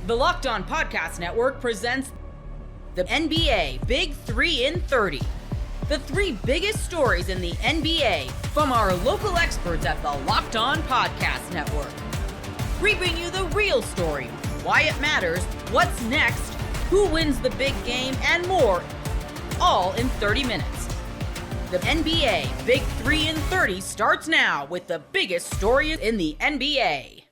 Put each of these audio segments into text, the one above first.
The Locked On Podcast Network presents the NBA Big 3 in 30. The 3 biggest stories in the NBA from our local experts at the Locked On Podcast Network. We bring you the real story, why it matters, what's next, who wins the big game, and more, all in 30 minutes. The NBA Big 3 in 30 starts now with the biggest stories in the NBA.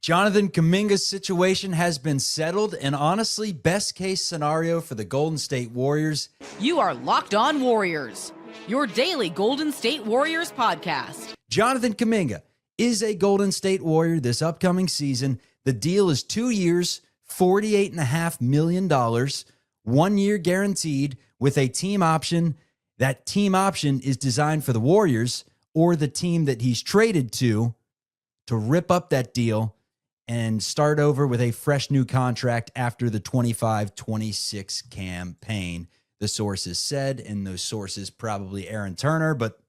Jonathan Kuminga's situation has been settled, and honestly, best case scenario for the Golden State Warriors. You are Locked On Warriors, your daily Golden State Warriors podcast. Jonathan Kuminga is a Golden State Warrior this upcoming season. The deal is 2 years, $48.5 million, 1 year guaranteed with a team option. That team option is designed for the Warriors or the team that he's traded to rip up that deal and start over with a fresh new contract after the 25-26 campaign, the sources said, and those sources probably Aaron Turner, but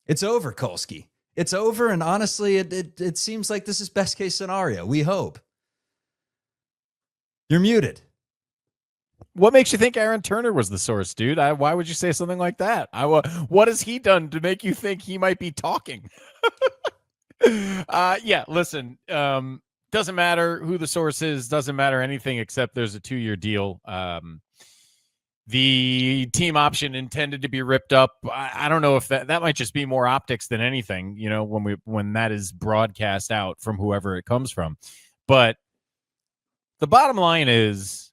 it's over, Kolsky. It's over, and honestly, it seems like this is best case scenario. We hope. You're muted. What makes you think Aaron Turner was the source, dude? Why would you say something like that? What has he done to make you think he might be talking? Listen, doesn't matter who the source is, doesn't matter anything except there's a 2-year deal. The team option intended to be ripped up. I don't know if that might just be more optics than anything, you know, when that is broadcast out from whoever it comes from. But the bottom line is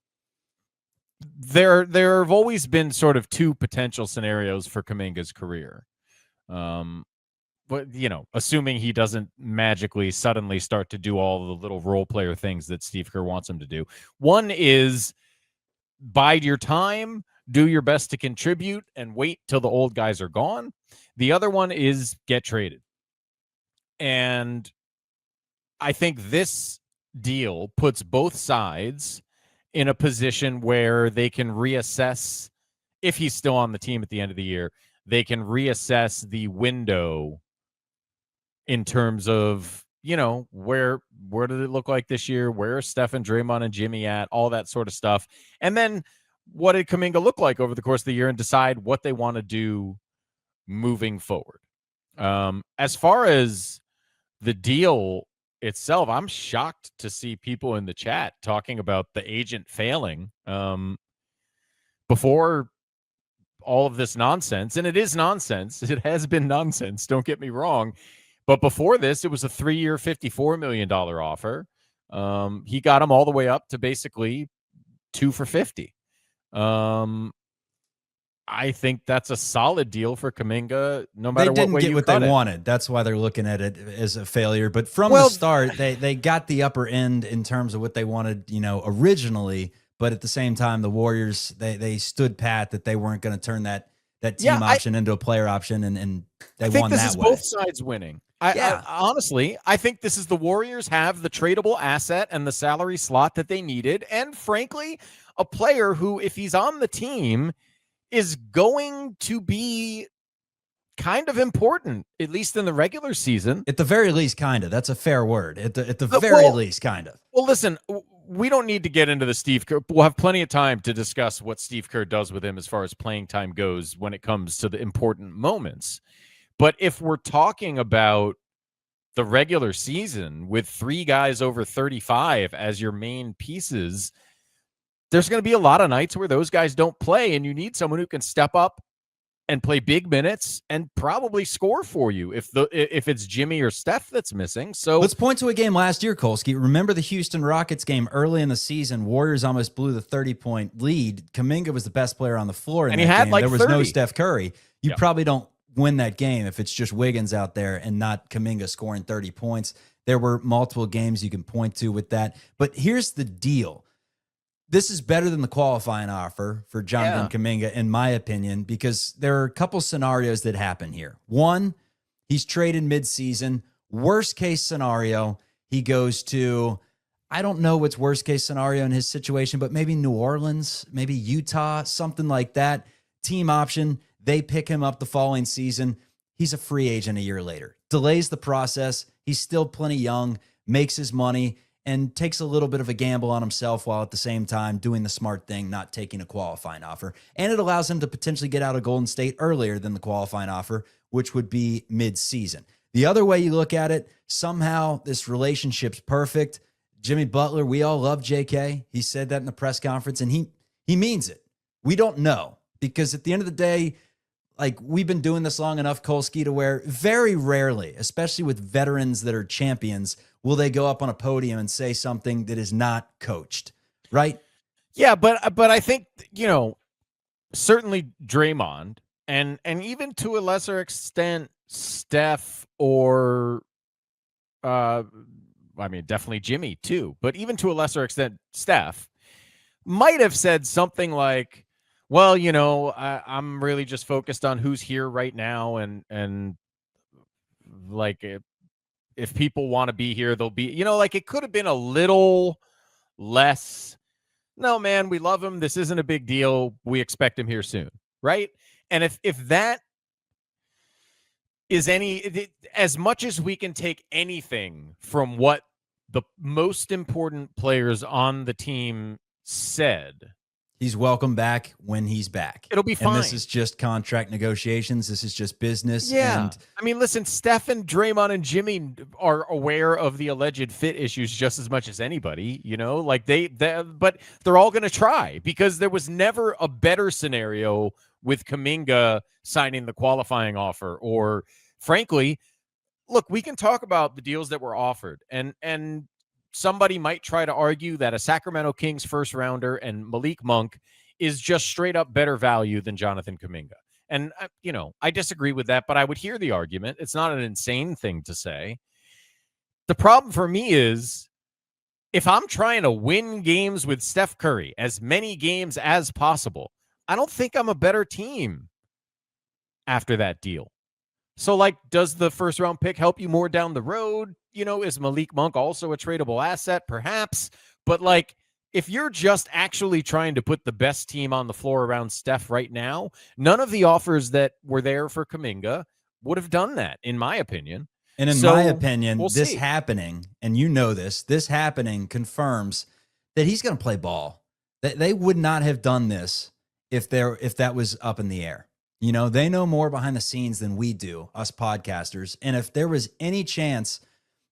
there have always been sort of 2 potential scenarios for Kuminga's career. But, you know, assuming he doesn't magically suddenly start to do all the little role player things that Steve Kerr wants him to do. One is bide your time, do your best to contribute, and wait till the old guys are gone. The other one is get traded. And I think this deal puts both sides in a position where they can reassess, if he's still on the team at the end of the year, they can reassess the window in terms of, you know, where did it look like this year? Where are Steph and Draymond and Jimmy at? All that sort of stuff. And then what did Kuminga look like over the course of the year and decide what they want to do moving forward. As far as the deal itself, I'm shocked to see people in the chat talking about the agent failing before all of this nonsense. And it is nonsense. It has been nonsense. Don't get me wrong. But before this, it was a 3-year, $54 million offer. He got him all the way up to basically 2 for $50. I think that's a solid deal for Kuminga, no matter what way you cut it. They didn't get what they wanted. That's why they're looking at it as a failure. But from the start, they got the upper end in terms of what they wanted, you know, originally. But at the same time, the Warriors, they stood pat that they weren't going to turn that team option into a player option, and they won that way. I think this is both sides winning. I honestly, I think this is the Warriors have the tradable asset and the salary slot that they needed. And frankly, a player who, if he's on the team, is going to be kind of important, at least in the regular season. At the very least, kind of. That's a fair word. At the very least, kind of. Well, listen, we don't need to get into the Steve Kerr. We'll have plenty of time to discuss what Steve Kerr does with him as far as playing time goes when it comes to the important moments. But if we're talking about the regular season with 3 guys over 35 as your main pieces, there's going to be a lot of nights where those guys don't play, and you need someone who can step up and play big minutes and probably score for you if it's Jimmy or Steph that's missing. So let's point to a game last year, Kolsky. Remember the Houston Rockets game early in the season? Warriors almost blew the 30-point lead. Kuminga was the best player on the floor in that game. Like there was 30. no Steph Curry. You probably don't win that game if it's just Wiggins out there and not Kuminga scoring 30 points. There were multiple games you can point to with that. But here's the deal. This is better than the qualifying offer for Jonathan Kuminga, in my opinion, because there are a couple scenarios that happen here. One, he's traded midseason. Worst case scenario, he goes to, I don't know what's worst case scenario in his situation, but maybe New Orleans, maybe Utah, something like that. Team option. They pick him up the following season. He's a free agent a year later. Delays the process. He's still plenty young, makes his money, and takes a little bit of a gamble on himself while at the same time doing the smart thing, not taking a qualifying offer. And it allows him to potentially get out of Golden State earlier than the qualifying offer, which would be mid-season. The other way you look at it, somehow this relationship's perfect. Jimmy Butler, we all love JK. He said that in the press conference, and he means it. We don't know, because at the end of the day, like, we've been doing this long enough, Kolsky, to where very rarely, especially with veterans that are champions, will they go up on a podium and say something that is not coached, right? Yeah, but I think, certainly Draymond and even to a lesser extent Steph, or definitely Jimmy too, but even to a lesser extent Steph might have said something like, well, I'm really just focused on who's here right now, and like, if people want to be here, they'll be, like, it could have been a little less, no, man, we love him, this isn't a big deal, we expect him here soon, right? And if that is as much as we can take anything from what the most important players on the team said, he's welcome back when he's back. It'll be fine. And this is just contract negotiations. This is just business. Yeah. And listen, Steph and Draymond and Jimmy are aware of the alleged fit issues just as much as anybody, like but they're all going to try, because there was never a better scenario with Kuminga signing the qualifying offer. Or frankly, look, we can talk about the deals that were offered, and somebody might try to argue that a Sacramento Kings first rounder and Malik Monk is just straight up better value than Jonathan Kuminga. And, I disagree with that, but I would hear the argument. It's not an insane thing to say. The problem for me is, if I'm trying to win games with Steph Curry, as many games as possible, I don't think I'm a better team after that deal. So, like, does the first round pick help you more down the road? Is Malik Monk also a tradable asset? Perhaps. But, like, if you're just actually trying to put the best team on the floor around Steph right now, none of the offers that were there for Kuminga would have done that, in my opinion. And in my opinion, this happening, and this happening confirms that he's going to play ball. They would not have done this if that was up in the air. They know more behind the scenes than we do, us podcasters. And if there was any chance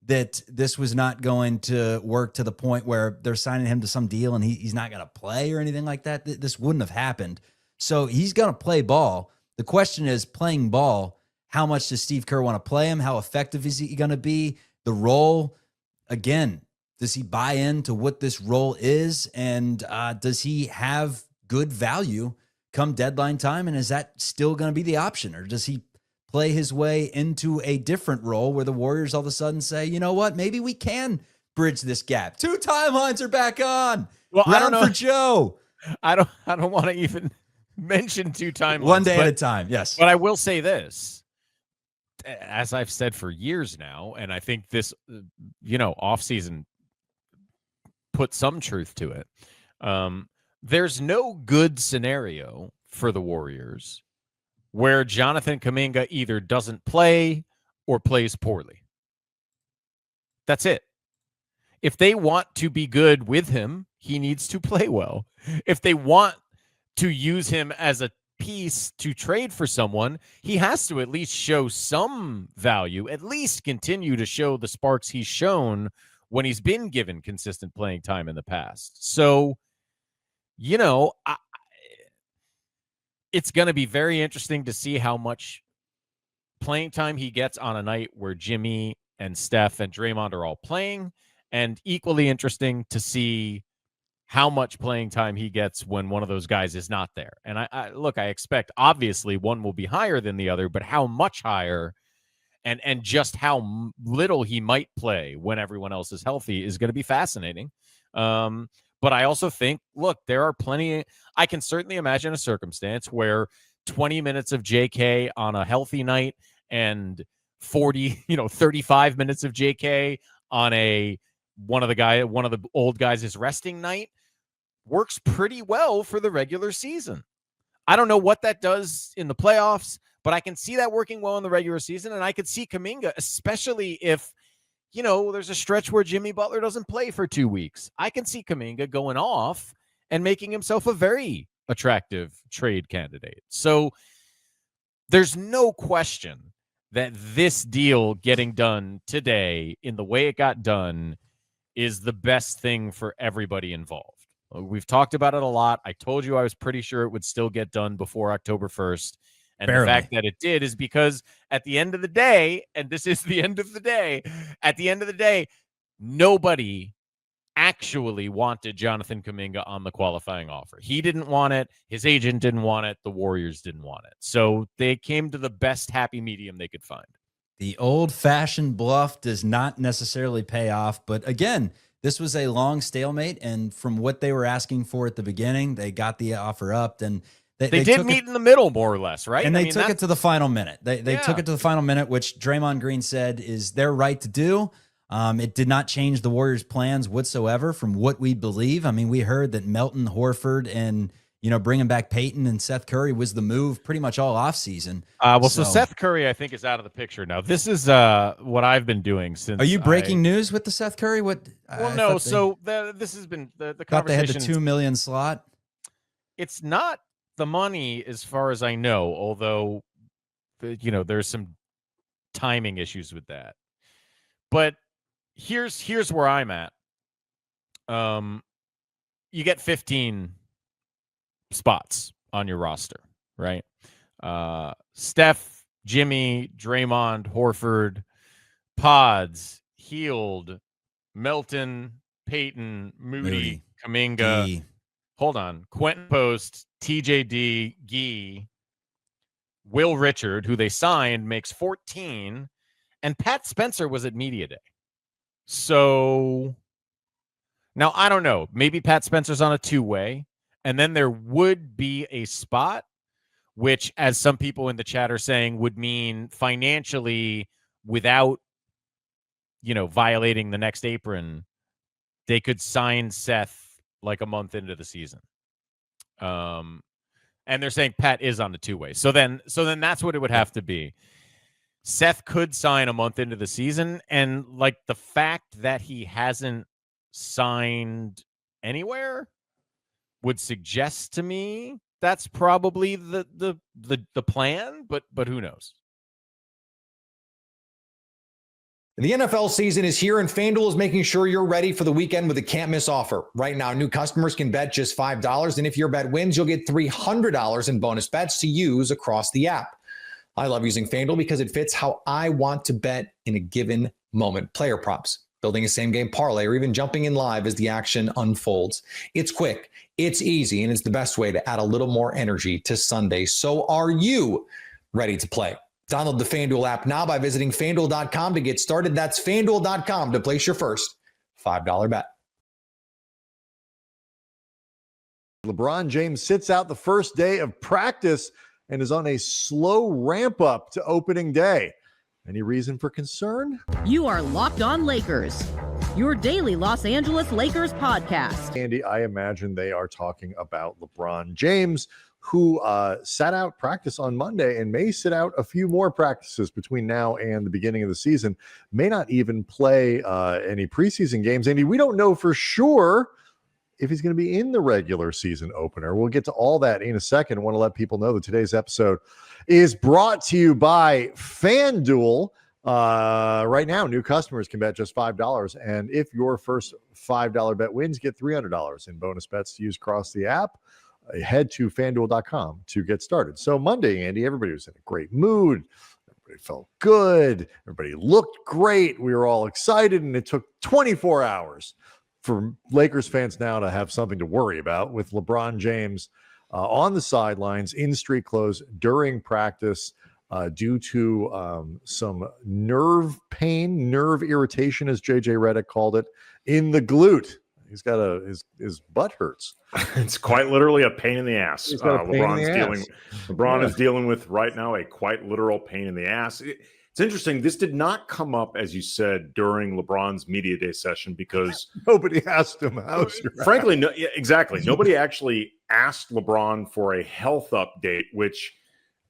that this was not going to work to the point where they're signing him to some deal and he's not going to play or anything like that, this wouldn't have happened. So he's going to play ball. The question is, playing ball, how much does Steve Kerr want to play him? How effective is he going to be? The role, again, does he buy into what this role is? And does he have good value come deadline time? And is that still going to be the option? Or does he play his way into a different role where the Warriors all of a sudden say, you know what, maybe we can bridge this gap. 2 timelines are back on. Well, Round I don't know. for Joe. I don't want to even mention 2 timelines. One day at a time, yes. But I will say this, as I've said for years now, and I think this, offseason put some truth to it. There's no good scenario for the Warriors where Jonathan Kuminga either doesn't play or plays poorly. That's it. If they want to be good with him, he needs to play well. If they want to use him as a piece to trade for someone, he has to at least show some value, at least continue to show the sparks he's shown when he's been given consistent playing time in the past. So, it's going to be very interesting to see how much playing time he gets on a night where Jimmy and Steph and Draymond are all playing, and equally interesting to see how much playing time he gets when one of those guys is not there. And I expect obviously one will be higher than the other, but how much higher and just how little he might play when everyone else is healthy is going to be fascinating. But I also think, look, there are plenty. I can certainly imagine a circumstance where 20 minutes of JK on a healthy night and 35 minutes of JK on one of the old guys is resting night works pretty well for the regular season. I don't know what that does in the playoffs, but I can see that working well in the regular season. And I could see Kuminga, especially if there's a stretch where Jimmy Butler doesn't play for 2 weeks. I can see Kuminga going off and making himself a very attractive trade candidate. So there's no question that this deal getting done today in the way it got done is the best thing for everybody involved. We've talked about it a lot. I told you I was pretty sure it would still get done before October 1st. And Barely. The fact that it did is because at the end of the day, and this is the end of the day, at the end of the day, nobody actually wanted Jonathan Kuminga on the qualifying offer. He didn't want it. His agent didn't want it. The Warriors didn't want it. So they came to the best happy medium they could find. The old-fashioned bluff does not necessarily pay off. But again, this was a long stalemate. And from what they were asking for at the beginning, they got the offer up. And they did meet in the middle, more or less, right? And they took it to the final minute. They took it to the final minute, which Draymond Green said is their right to do. It did not change the Warriors' plans whatsoever from what we believe. I mean, we heard that Melton, Horford, and bringing back Peyton and Seth Curry was the move pretty much all offseason. So Seth Curry, I think, is out of the picture now. This is what I've been doing since. Are you breaking news with the Seth Curry? What? Well, no. So this has been the conversation. Thought they had the $2 million slot. It's not the money, as far as I know. Although, there's some timing issues with that. But here's where I'm at. You get 15 spots on your roster, right? Steph, Jimmy, Draymond, Horford, Pods, Hield, Melton, Peyton, Moody, Kuminga. D. Hold on. Quentin Post, TJD, Gee, Will Richard, who they signed, makes 14, and Pat Spencer was at Media Day. So now I don't know. Maybe Pat Spencer's on a two-way. And then there would be a spot, which, as some people in the chat are saying, would mean financially, without, violating the next apron, they could sign Seth like a month into the season. And they're saying Pat is on the two-way. So then that's what it would have to be. Seth could sign a month into the season, and like the fact that he hasn't signed anywhere would suggest to me that's probably the plan, but who knows? The NFL season is here, and FanDuel is making sure you're ready for the weekend with a can't-miss offer. Right now, new customers can bet just $5, and if your bet wins, you'll get $300 in bonus bets to use across the app. I love using FanDuel because it fits how I want to bet in a given moment. Player props, building a same-game parlay, or even jumping in live as the action unfolds. It's quick, it's easy, and it's the best way to add a little more energy to Sunday. So are you ready to play? Download the FanDuel app now by visiting FanDuel.com to get started. That's FanDuel.com to place your first $5 bet. LeBron James sits out the first day of practice and is on a slow ramp up to opening day. Any reason for concern? You are Locked On Lakers, your daily Los Angeles Lakers podcast. Andy, I imagine they are talking about LeBron James, who sat out practice on Monday and may sit out a few more practices between now and the beginning of the season, may not even play any preseason games. Andy, we don't know for sure if he's going to be in the regular season opener. We'll get to all that in a second. I want to let people know that today's episode is brought to you by FanDuel. Right now, new customers can bet just $5. And if your first $5 bet wins, get $300 in bonus bets to use across the app. Head to FanDuel.com to get started. So Monday, Andy, everybody was in a great mood. Everybody felt good. Everybody looked great. We were all excited, and it took 24 hours for Lakers fans now to have something to worry about with LeBron James on the sidelines in street clothes during practice due to some nerve pain, nerve irritation, as JJ Redick called it, in the glute. He's got his butt hurts. It's quite literally a pain in the ass. LeBron is dealing with right now a quite literal pain in the ass. It's interesting. This did not come up, as you said, during LeBron's media day session because nobody asked him. Frankly, exactly. Nobody actually asked LeBron for a health update, which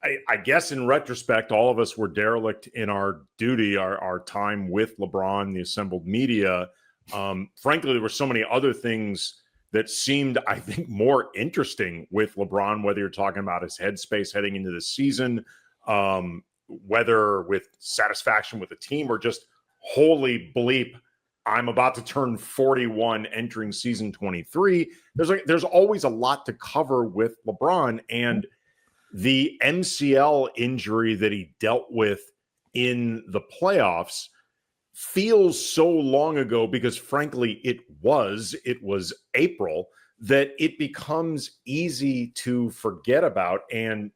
I guess in retrospect, all of us were derelict in our duty, our time with LeBron, the assembled media. Frankly, there were so many other things that seemed, I think, more interesting with LeBron, whether you're talking about his headspace heading into the season, whether with satisfaction with the team or just holy bleep, I'm about to turn 41 entering season 23. There's always a lot to cover with LeBron, and the MCL injury that he dealt with in the playoffs feels so long ago because, frankly, it was April, that it becomes easy to forget about. And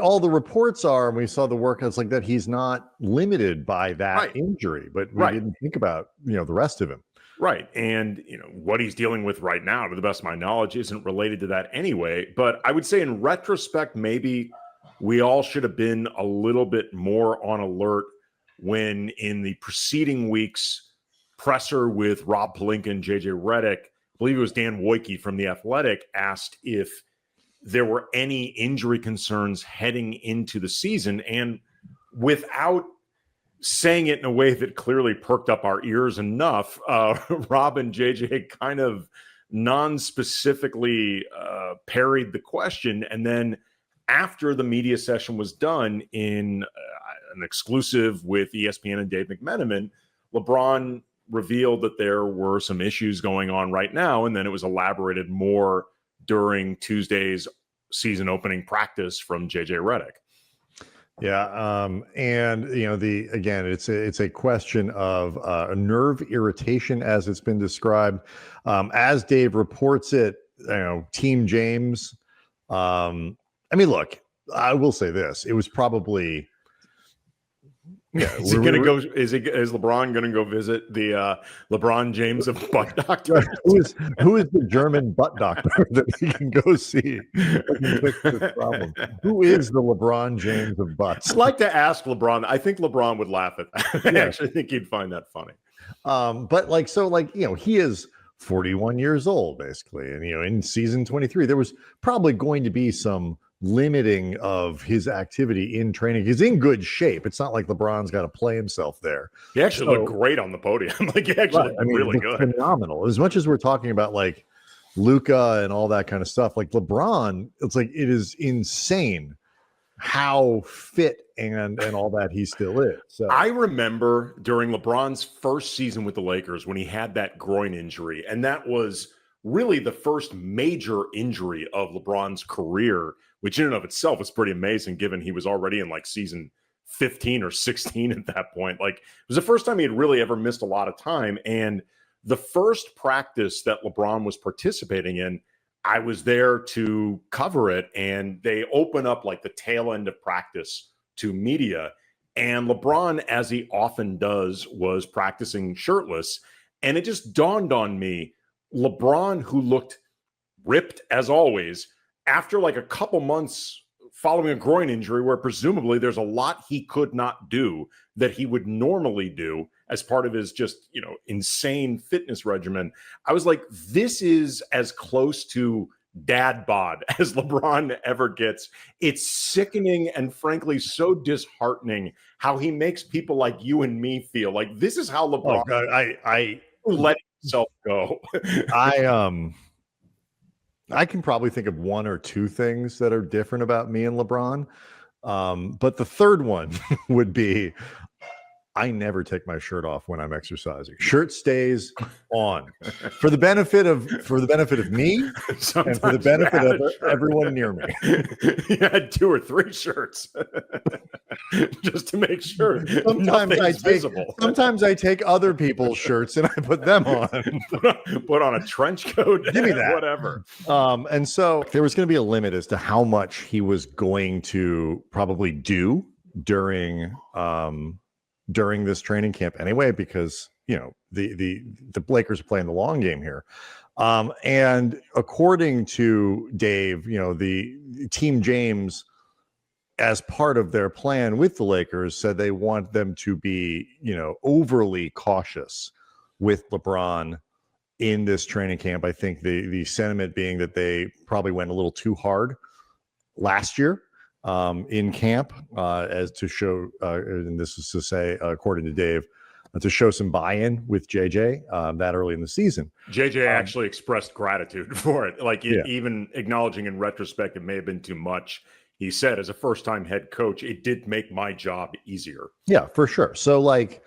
all the reports are, and we saw the workouts like that, he's not limited by that injury, but we didn't think about, the rest of him. Right. And, what he's dealing with right now, to the best of my knowledge, isn't related to that anyway. But I would say in retrospect, maybe we all should have been a little bit more on alert when in the preceding week's presser with Rob Pelinka and JJ Redick, I believe it was Dan Wojcicki from The Athletic, asked if there were any injury concerns heading into the season. And without saying it in a way that clearly perked up our ears enough, Rob and JJ kind of non-specifically parried the question. And then after the media session was done in an exclusive with ESPN and Dave McMenamin, LeBron revealed that there were some issues going on right now. And then it was elaborated more during Tuesday's season opening practice from JJ Redick. Yeah, and it's a question of nerve irritation, as it's been described, as Dave reports it. Team James. Look, I will say this: it was probably. Yeah, is LeBron going to go visit the LeBron James of butt doctor? who is the German butt doctor that he can go see? Fix this problem? Who is the LeBron James of butts? I'd like to ask LeBron. I think LeBron would laugh at that. I actually think he'd find that funny. He is 41 years old, basically, and in season 23, there was probably going to be some limiting of his activity in training. He's in good shape. It's not like LeBron's got to play himself there. He actually looked great on the podium. He actually looked really good. Phenomenal. As much as we're talking about Luka and all that kind of stuff, LeBron, it is insane how fit and all that he still is. So I remember during LeBron's first season with the Lakers when he had that groin injury, and that was really the first major injury of LeBron's career, which in and of itself is pretty amazing given he was already in season 15 or 16 at that point. It was the first time he had really ever missed a lot of time. And the first practice that LeBron was participating in, I was there to cover it, and they open up the tail end of practice to media. And LeBron, as he often does, was practicing shirtless. And it just dawned on me, LeBron, who looked ripped as always, after a couple months following a groin injury where presumably there's a lot he could not do that he would normally do as part of his just, insane fitness regimen. I was like, this is as close to dad bod as LeBron ever gets. It's sickening and frankly so disheartening how he makes people like you and me feel. This is how LeBron I let himself go. I can probably think of one or two things that are different about me and LeBron. But the third one would be I never take my shirt off when I'm exercising. Shirt stays on for the benefit of me and for the benefit of everyone near me. You had 2 or 3 shirts just to make sure. Sometimes I take other people's shirts and I put them on. Put on a trench coat. Give me that. Whatever. And so there was going to be a limit as to how much he was going to probably do during this training camp anyway, because the Lakers are playing the long game here. And according to Dave, the Team James, as part of their plan with the Lakers, said they want them to be, overly cautious with LeBron in this training camp. I think the sentiment being that they probably went a little too hard last year. in camp as to show, and this is to say, according to Dave, to show some buy-in with JJ that early in the season. JJ actually expressed gratitude for it. Like even acknowledging in retrospect, it may have been too much. He said, as a first-time head coach, it did make my job easier. Yeah, for sure. So like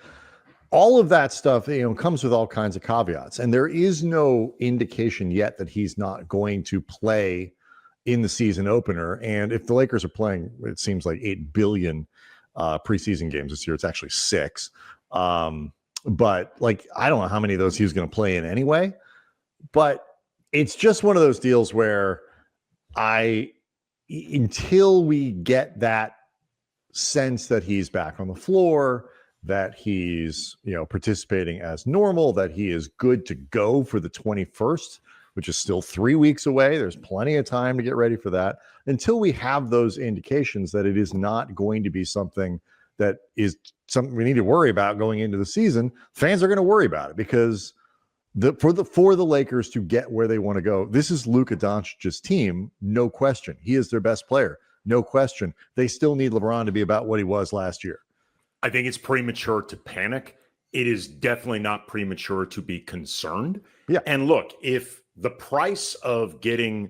all of that stuff, comes with all kinds of caveats. And there is no indication yet that he's not going to play in the season opener. And if the Lakers are playing, it seems like 8 billion preseason games this year. It's actually 6. But like, I don't know how many of those he was going to play in anyway, but it's just one of those deals where until we get that sense that he's back on the floor, that he's, participating as normal, that he is good to go for the 21st, which is still 3 weeks away. There's plenty of time to get ready for that. Until we have those indications that it is not going to be something that is something we need to worry about going into the season, fans are going to worry about it because for the Lakers to get where they want to go, this is Luka Doncic's team, no question. He is their best player, no question. They still need LeBron to be about what he was last year. I think it's premature to panic. It is definitely not premature to be concerned. Yeah. And look, if the price of getting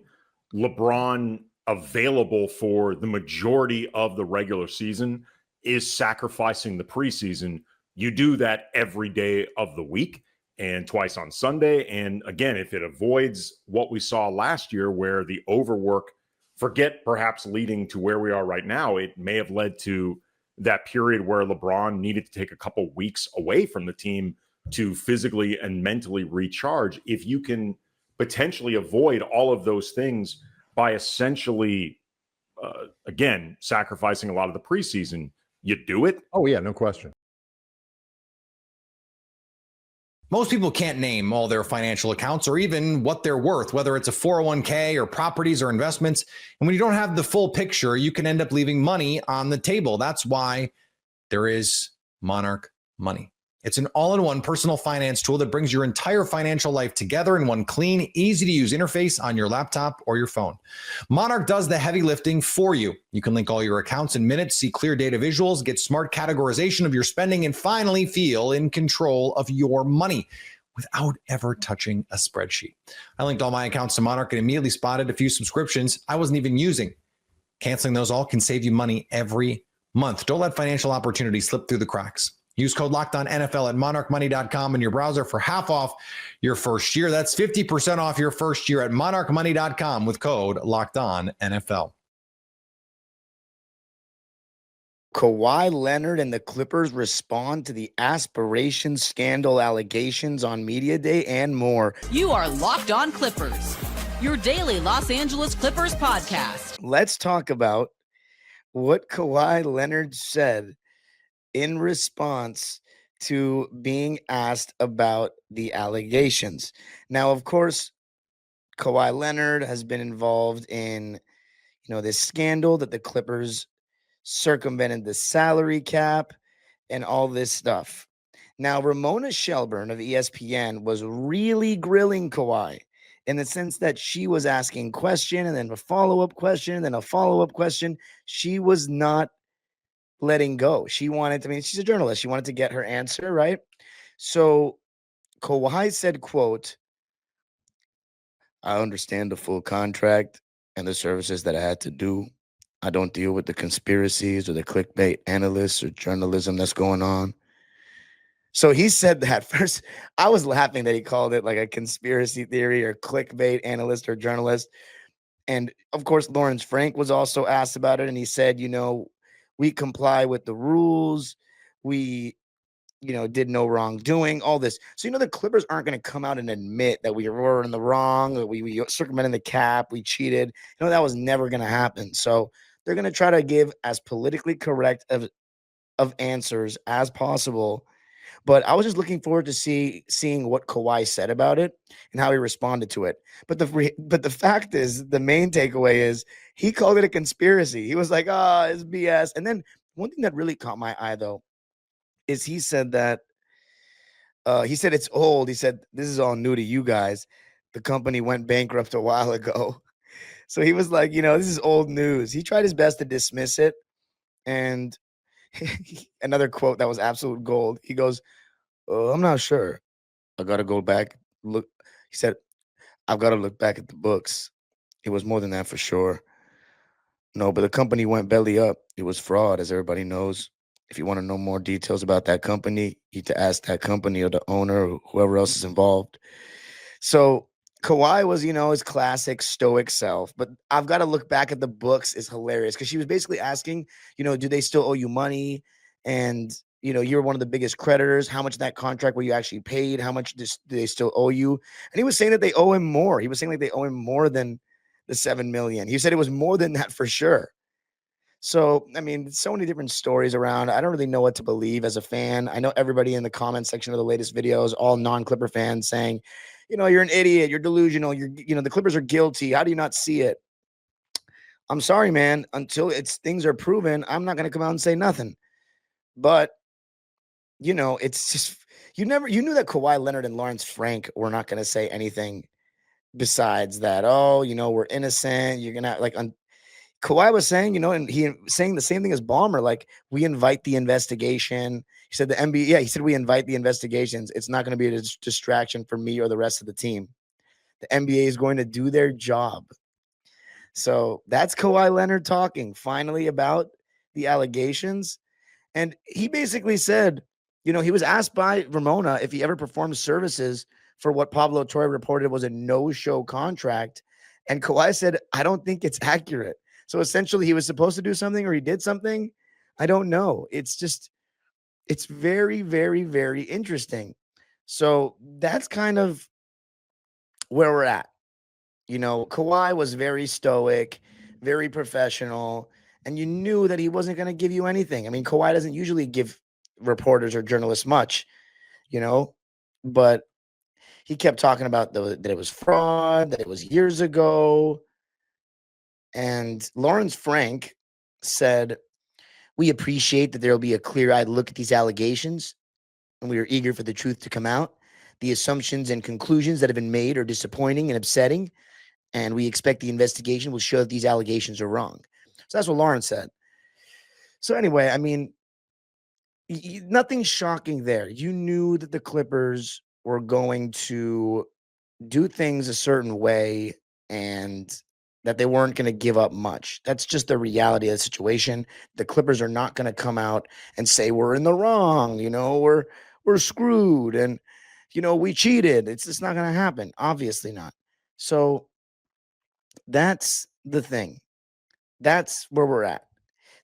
LeBron available for the majority of the regular season is sacrificing the preseason, you do that every day of the week and twice on Sunday. And again, if it avoids what we saw last year where the overwork, forget perhaps leading to where we are right now, it may have led to that period where LeBron needed to take a couple weeks away from the team to physically and mentally recharge. If you can potentially avoid all of those things by essentially, again, sacrificing a lot of the preseason, you do it. Oh, yeah, no question. Most people can't name all their financial accounts or even what they're worth, whether it's a 401k or properties or investments. And when you don't have the full picture, you can end up leaving money on the table. That's why there is Monarch Money. It's an all-in-one personal finance tool that brings your entire financial life together in one clean, easy-to-use interface on your laptop or your phone. Monarch does the heavy lifting for you. You can link all your accounts in minutes, see clear data visuals, get smart categorization of your spending, and finally feel in control of your money without ever touching a spreadsheet. I linked all my accounts to Monarch and immediately spotted a few subscriptions I wasn't even using. Canceling those all can save you money every month. Don't let financial opportunities slip through the cracks. Use code LOCKEDONNFL at monarchmoney.com in your browser for half off your first year. That's 50% off your first year at monarchmoney.com with code LOCKEDONNFL. Kawhi Leonard and the Clippers respond to the Aspiration scandal allegations on Media Day and more. You are Locked On Clippers, your daily Los Angeles Clippers podcast. Let's talk about what Kawhi Leonard said in response to being asked about the allegations. Now, of course, Kawhi Leonard has been involved in, this scandal that the Clippers circumvented the salary cap and all this stuff. Now, Ramona Shelburne of ESPN was really grilling Kawhi in the sense that she was asking question and then a follow-up question and then a follow-up question. She was not letting go. She wanted to, she's a journalist. She wanted to get her answer, right? So Kawhi said, quote, "I understand the full contract and the services that I had to do. I don't deal with the conspiracies or the clickbait analysts or journalism that's going on." So he said that first. I was laughing that he called it like a conspiracy theory or clickbait analyst or journalist. And of course, Lawrence Frank was also asked about it. And he said, we comply with the rules. We, did no wrongdoing, all this. So, the Clippers aren't going to come out and admit that we were in the wrong, that we circumvented the cap, we cheated. That was never going to happen. So they're going to try to give as politically correct of answers as possible. But I was just looking forward to seeing what Kawhi said about it and how he responded to it. But the fact is, the main takeaway is he called it a conspiracy. He was like, it's BS. And then one thing that really caught my eye, though, is he said that it's old. He said, this is all new to you guys. The company went bankrupt a while ago. So he was like, this is old news. He tried his best to dismiss it. And another quote that was absolute gold. He goes, I'm not sure. I got to go back. Look, he said, I've got to look back at the books. It was more than that for sure. No, but the company went belly up. It was fraud, as everybody knows. If you want to know more details about that company, you need to ask that company or the owner or whoever else is involved. So Kawhi was, his classic stoic self. But I've got to look back at the books is hilarious because she was basically asking, do they still owe you money? And, you're one of the biggest creditors. How much of that contract were you actually paid? How much do they still owe you? And he was saying that they owe him more. He was saying like they owe him more than the $7 million. He said it was more than that for sure. So, I mean, so many different stories around. I don't really know what to believe as a fan. I know everybody in the comment section of the latest videos, all non-Clipper fans saying, you're an idiot, you're delusional, the Clippers are guilty. How do you not see it? I'm sorry, man. Until things are proven, I'm not going to come out and say nothing. But, it's just, you knew that Kawhi Leonard and Lawrence Frank were not going to say anything besides that. Oh, we're innocent. You're going to Kawhi was saying, and he saying the same thing as Ballmer, like we invite the investigation. He said the NBA, he said we invite the investigations. It's not going to be a distraction for me or the rest of the team. The NBA is going to do their job. So that's Kawhi Leonard talking finally about the allegations. And he basically said, he was asked by Ramona if he ever performed services for what Pablo Torre reported was a no-show contract. And Kawhi said, I don't think it's accurate. So essentially he was supposed to do something or he did something. I don't know. It's very, very, very interesting. So that's kind of where we're at. Kawhi was very stoic, very professional, and you knew that he wasn't going to give you anything. I mean, Kawhi doesn't usually give reporters or journalists much, but he kept talking about that it was fraud, that it was years ago. And Lawrence Frank said, we appreciate that there will be a clear-eyed look at these allegations, and we are eager for the truth to come out. The assumptions and conclusions that have been made are disappointing and upsetting, and we expect the investigation will show that these allegations are wrong. So that's what Lawrence said. So anyway, I mean, nothing shocking there. You knew that the Clippers were going to do things a certain way and that they weren't going to give up much. That's just the reality of the situation. The Clippers are not going to come out and say we're in the wrong, we're screwed and we cheated. It's just not going to happen. Obviously not. So that's the thing. That's where we're at.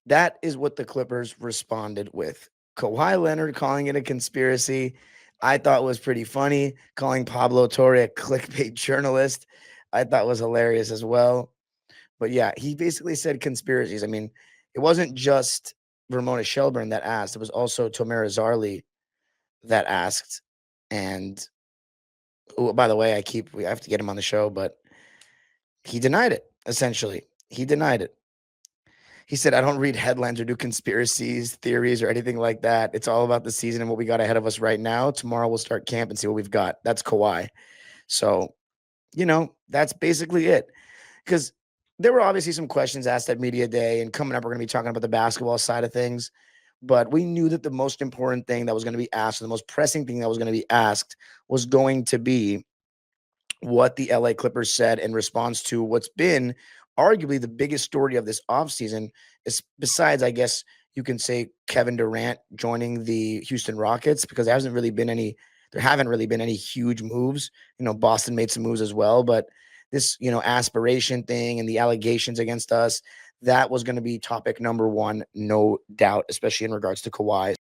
That is what the Clippers responded with. Kawhi Leonard calling it a conspiracy, I thought was pretty funny. Calling Pablo Torre a clickbait journalist, I thought was hilarious as well. But yeah, he basically said conspiracies. I mean, it wasn't just Ramona Shelburne that asked. It was also Tamara Zarli that asked. And by the way, we have to get him on the show, but he denied it, essentially. He denied it. He said, I don't read headlines or do conspiracies, theories, or anything like that. It's all about the season and what we got ahead of us right now. Tomorrow we'll start camp and see what we've got. That's Kawhi. So, that's basically it. Because there were obviously some questions asked at Media Day, and coming up, we're going to be talking about the basketball side of things. But we knew that the most important thing that was going to be asked, or the most pressing thing that was going to be asked, was going to be what the LA Clippers said in response to what's been arguably the biggest story of this offseason, is besides, I guess you can say, Kevin Durant joining the Houston Rockets, because there haven't really been any huge moves. Boston made some moves as well, but this, aspiration thing and the allegations against us, that was going to be topic number one, no doubt, especially in regards to Kawhi.